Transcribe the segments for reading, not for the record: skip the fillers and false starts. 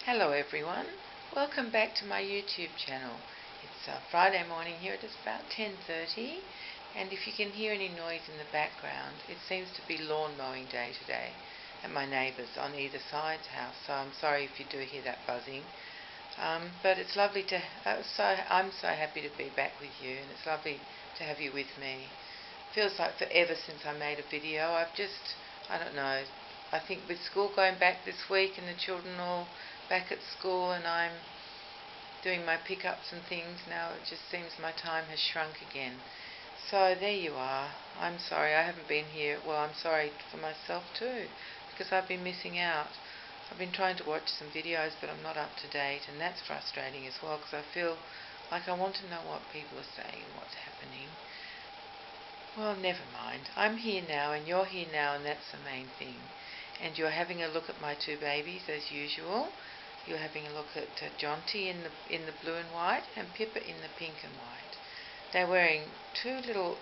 Hello everyone, welcome back to my YouTube channel. It's Friday morning here, it is about 10:30, and if you can hear any noise in the background, it seems to be lawn mowing day today at my neighbours on either side's house, so I'm sorry if you do hear that buzzing. But it's lovely to, I'm so happy to be back with you, and it's lovely to have you with me. Feels like forever since I made a video. I don't know, I think with school going back this week and the children all back at school and I'm doing my pickups and things now, it just seems my time has shrunk again. So there you are. I'm sorry I haven't been here. Well, I'm sorry for myself too, because I've been missing out. I've been trying to watch some videos, but I'm not up to date, and that's frustrating as well, because I feel like I want to know what people are saying and what's happening. Well, never mind. I'm here now and you're here now, and that's the main thing. And you're having a look at my two babies as usual. You're having a look at Jonty in the blue and white, and Pippa in the pink and white. They're wearing two little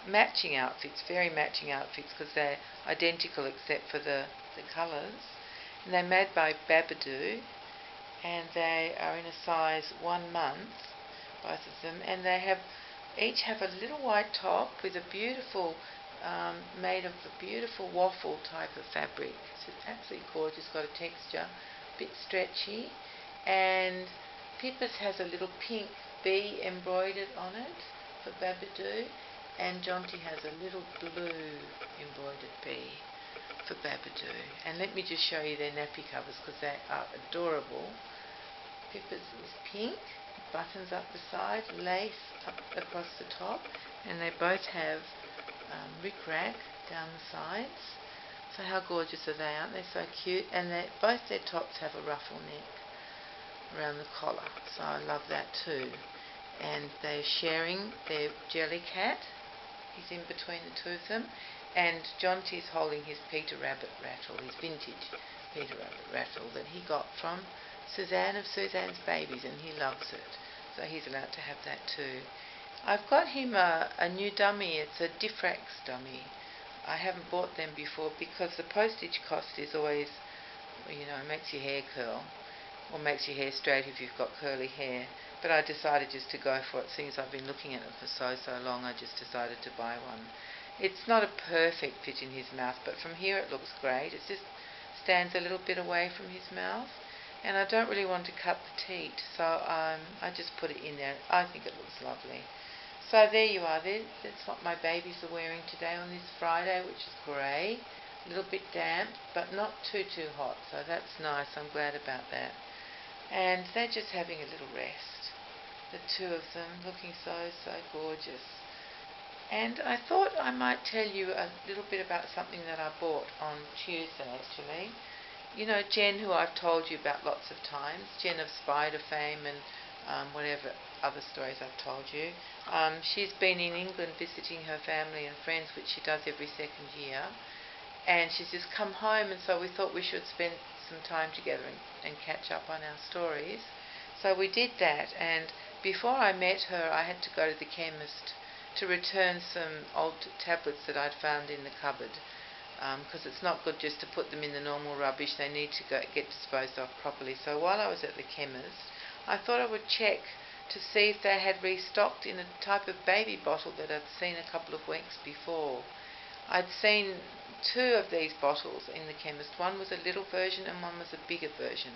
matching outfits, very matching outfits, because they're identical except for the colours. And they're made by Babadoo, and they are in a size 1 month, both of them, and they each have a little white top with a beautiful made of a beautiful waffle type of fabric. It's absolutely gorgeous, got a texture, a bit stretchy, and Pippa's has a little pink bee embroidered on it for Babadoo, and Jonty has a little blue embroidered bee for Babadoo. And let me just show you their nappy covers, because they are adorable. Pippa's is pink, buttons up the side, lace up across the top, and they both have rick-rack down the sides. So how gorgeous are they? Aren't they so cute? And both their tops have a ruffle neck around the collar, so I love that too. And they're sharing their jelly cat. He's in between the two of them, and Jonty's holding his Peter Rabbit rattle, his vintage Peter Rabbit rattle that he got from Suzanne of Suzanne's Babies, and he loves it, so he's allowed to have that too. I've got him a new dummy. It's a Diffrax dummy. I haven't bought them before because the postage cost is always, makes your hair curl, or makes your hair straight if you've got curly hair. But I decided just to go for it, since I've been looking at it for so long. I just decided to buy one. It's not a perfect fit in his mouth, but from here it looks great. It just stands a little bit away from his mouth, and I don't really want to cut the teat, so I just put it in there. I think it looks lovely. So there you are. That's what my babies are wearing today on this Friday, which is grey, a little bit damp, but not too hot, so that's nice. I'm glad about that. And they're just having a little rest, the two of them, looking so gorgeous. And I thought I might tell you a little bit about something that I bought on Tuesday, actually. You know Jen, who I've told you about lots of times, Jen of Spider fame and whatever other stories I've told you. She's been in England visiting her family and friends, which she does every second year. And she's just come home, and so we thought we should spend some time together and catch up on our stories. So we did that, and before I met her, I had to go to the chemist to return some old tablets that I'd found in the cupboard, because it's not good just to put them in the normal rubbish. They need to get disposed of properly. So while I was at the chemist, I thought I would check to see if they had restocked in a type of baby bottle that I'd seen a couple of weeks before. I'd seen two of these bottles in the chemist. One was a little version and one was a bigger version.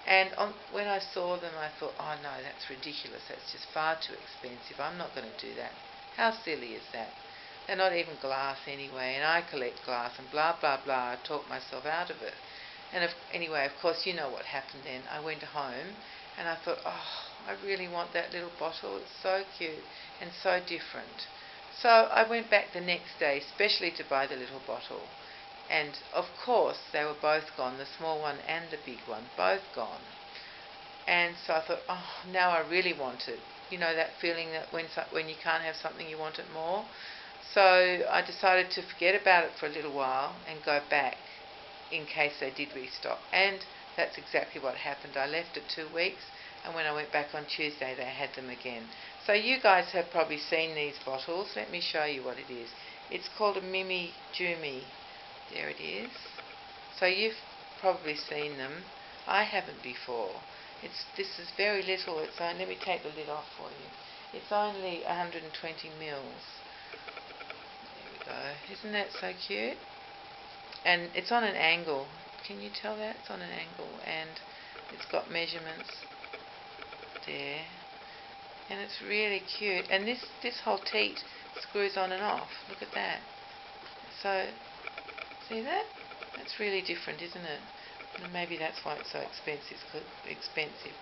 And when I saw them, I thought, oh no, that's ridiculous. That's just far too expensive. I'm not going to do that. How silly is that? They're not even glass anyway, and I collect glass and blah, blah, blah. I talked myself out of it. And anyway, of course, you know what happened then. I went home and I thought, oh, I really want that little bottle. It's so cute and so different. So I went back the next day, especially to buy the little bottle. And of course, they were both gone, the small one and the big one, both gone. And so I thought, oh, now I really want it. You know that feeling that when you can't have something, you want it more? So I decided to forget about it for a little while and go back in case they did restock. And that's exactly what happened. I left it 2 weeks, and when I went back on Tuesday, they had them again. So you guys have probably seen these bottles. Let me show you what it is. It's called a Mimi Jumi. There it is. So you've probably seen them. I haven't before. This is very little. It's only, let me take the lid off for you. It's only 120 mils. There we go. Isn't that so cute? And it's on an angle. Can you tell that? It's on an angle, and it's got measurements there. And it's really cute. And this whole teat screws on and off. Look at that. So, see that? That's really different, isn't it? And maybe that's why it's so expensive,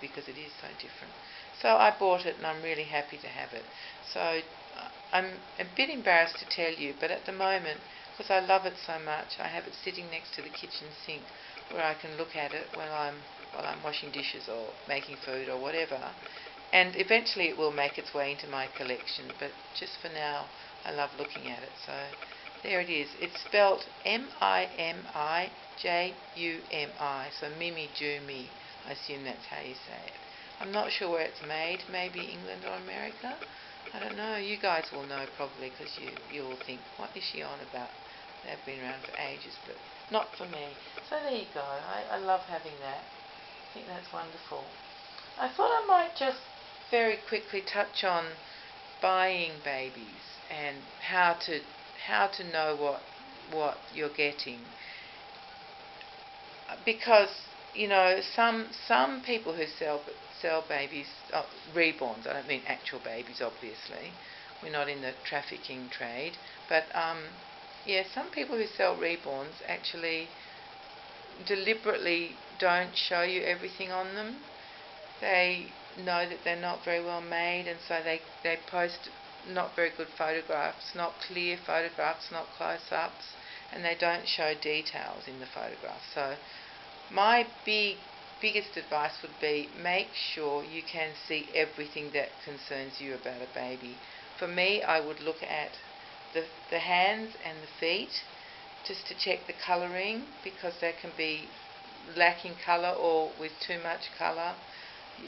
because it is so different. So I bought it and I'm really happy to have it. So I'm a bit embarrassed to tell you, but at the moment, because I love it so much, I have it sitting next to the kitchen sink where I can look at it while I'm washing dishes or making food or whatever. And eventually it will make its way into my collection, but just for now I love looking at it. So there it is. It's spelled Mimijumi, so Mimi Jumi. I assume that's how you say it. I'm not sure where it's made, maybe England or America. I don't know. You guys will know probably, because you will think, what is she on about? They've been around for ages, but not for me. So there you go. I love having that. I think that's wonderful. I thought I might just very quickly touch on buying babies and how to know what you're getting, because some people who sell babies, reborns. I don't mean actual babies, obviously. We're not in the trafficking trade, but yeah, some people who sell reborns actually deliberately don't show you everything on them. They know that they're not very well made, and so they post not very good photographs, not clear photographs, not close-ups, and they don't show details in the photographs. So my biggest advice would be, make sure you can see everything that concerns you about a baby. For me, I would look at the hands and the feet just to check the colouring, because they can be lacking colour or with too much colour.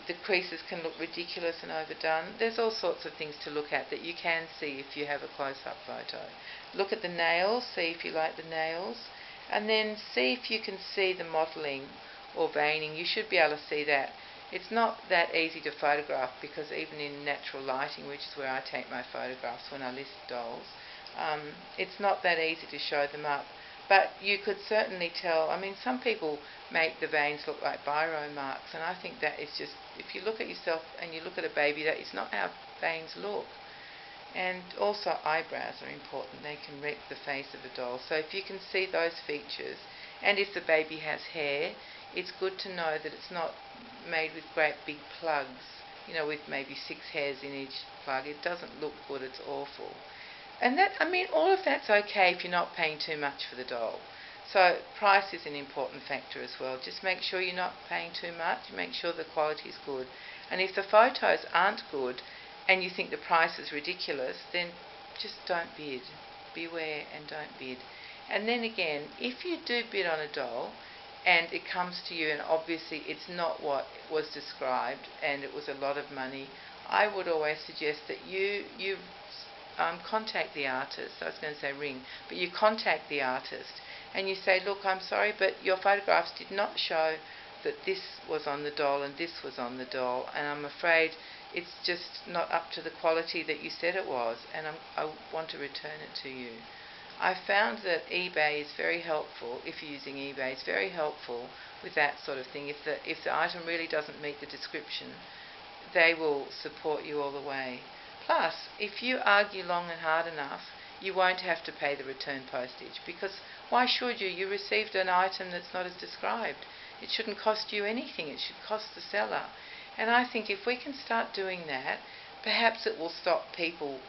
The creases can look ridiculous and overdone. There's all sorts of things to look at that you can see if you have a close-up photo. Look at the nails, see if you like the nails, and then see if you can see the modelling or veining. You should be able to see that. It's not that easy to photograph, because even in natural lighting, which is where I take my photographs when I list dolls, it's not that easy to show them up. But you could certainly tell. I mean, some people make the veins look like biro marks, and I think that is just, if you look at yourself and you look at a baby, that is not how veins look. And also eyebrows are important. They can wreck the face of a doll. So if you can see those features, and if the baby has hair, it's good to know that it's not made with great big plugs, with maybe 6 hairs in each plug. It doesn't look good. It's awful. And that, I mean, all of that's okay if you're not paying too much for the doll. So price is an important factor as well. Just make sure you're not paying too much. Make sure the quality is good. And if the photos aren't good and you think the price is ridiculous, then just don't bid. Beware and don't bid. And then again, if you do bid on a doll and it comes to you and obviously it's not what was described and it was a lot of money, I would always suggest that you contact the artist. I was going to say ring, but you contact the artist and you say, look, I'm sorry, but your photographs did not show that this was on the doll and this was on the doll, and I'm afraid it's just not up to the quality that you said it was, and I want to return it to you. I found that eBay is very helpful. If you're using eBay, it's very helpful with that sort of thing. If the item really doesn't meet the description, they will support you all the way. Plus, if you argue long and hard enough, you won't have to pay the return postage, because why should you? You received an item that's not as described. It shouldn't cost you anything. It should cost the seller. And I think if we can start doing that, perhaps it will stop people,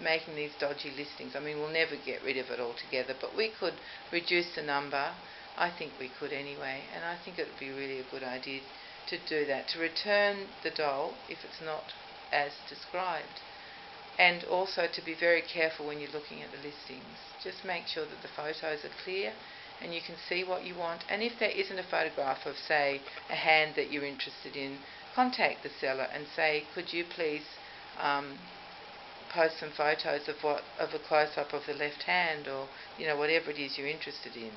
making these dodgy listings. I mean, we'll never get rid of it altogether, but we could reduce the number. I think we could anyway, and I think it would be really a good idea to do that, to return the doll if it's not as described, and also to be very careful when you're looking at the listings. Just make sure that the photos are clear and you can see what you want, and if there isn't a photograph of, say, a hand that you're interested in, contact the seller and say, could you please post some photos of a close-up of the left hand, or whatever it is you're interested in.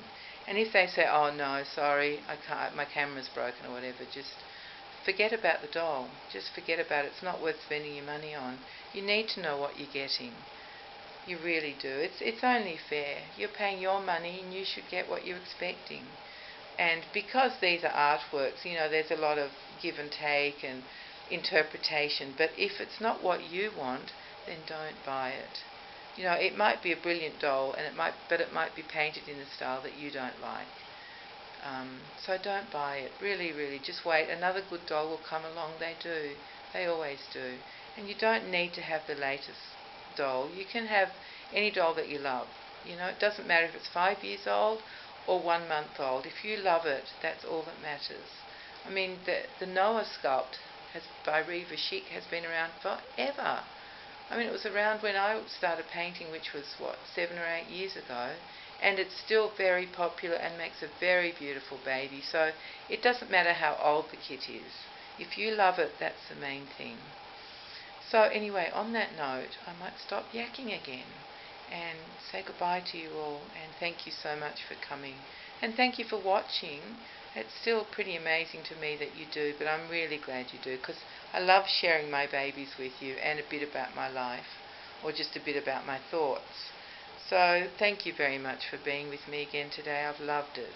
And if they say, oh no, sorry, I can't, my camera's broken or whatever, just forget about the doll. Just forget about it. It's not worth spending your money on. You need to know what you're getting. You really do. It's only fair. You're paying your money and you should get what you're expecting. And because these are artworks, there's a lot of give and take and interpretation. But if it's not what you want, then don't buy it. It might be a brilliant doll, but it might be painted in a style that you don't like. So don't buy it. Really, really, just wait. Another good doll will come along. They do. They always do. And you don't need to have the latest doll. You can have any doll that you love. It doesn't matter if it's 5 years old or 1 month old. If you love it, that's all that matters. I mean, the Noah sculpt by Reva Schick has been around forever. I mean, it was around when I started painting, which was, 7 or 8 years ago, and it's still very popular and makes a very beautiful baby. So it doesn't matter how old the kit is. If you love it, that's the main thing. So anyway, on that note, I might stop yakking again and say goodbye to you all, and thank you so much for coming. And thank you for watching. It's still pretty amazing to me that you do, but I'm really glad you do, because I love sharing my babies with you and a bit about my life, or just a bit about my thoughts. So thank you very much for being with me again today. I've loved it.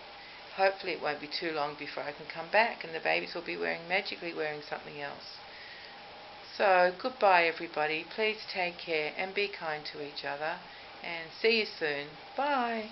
Hopefully it won't be too long before I can come back and the babies will be magically wearing something else. So goodbye everybody. Please take care and be kind to each other, and see you soon. Bye.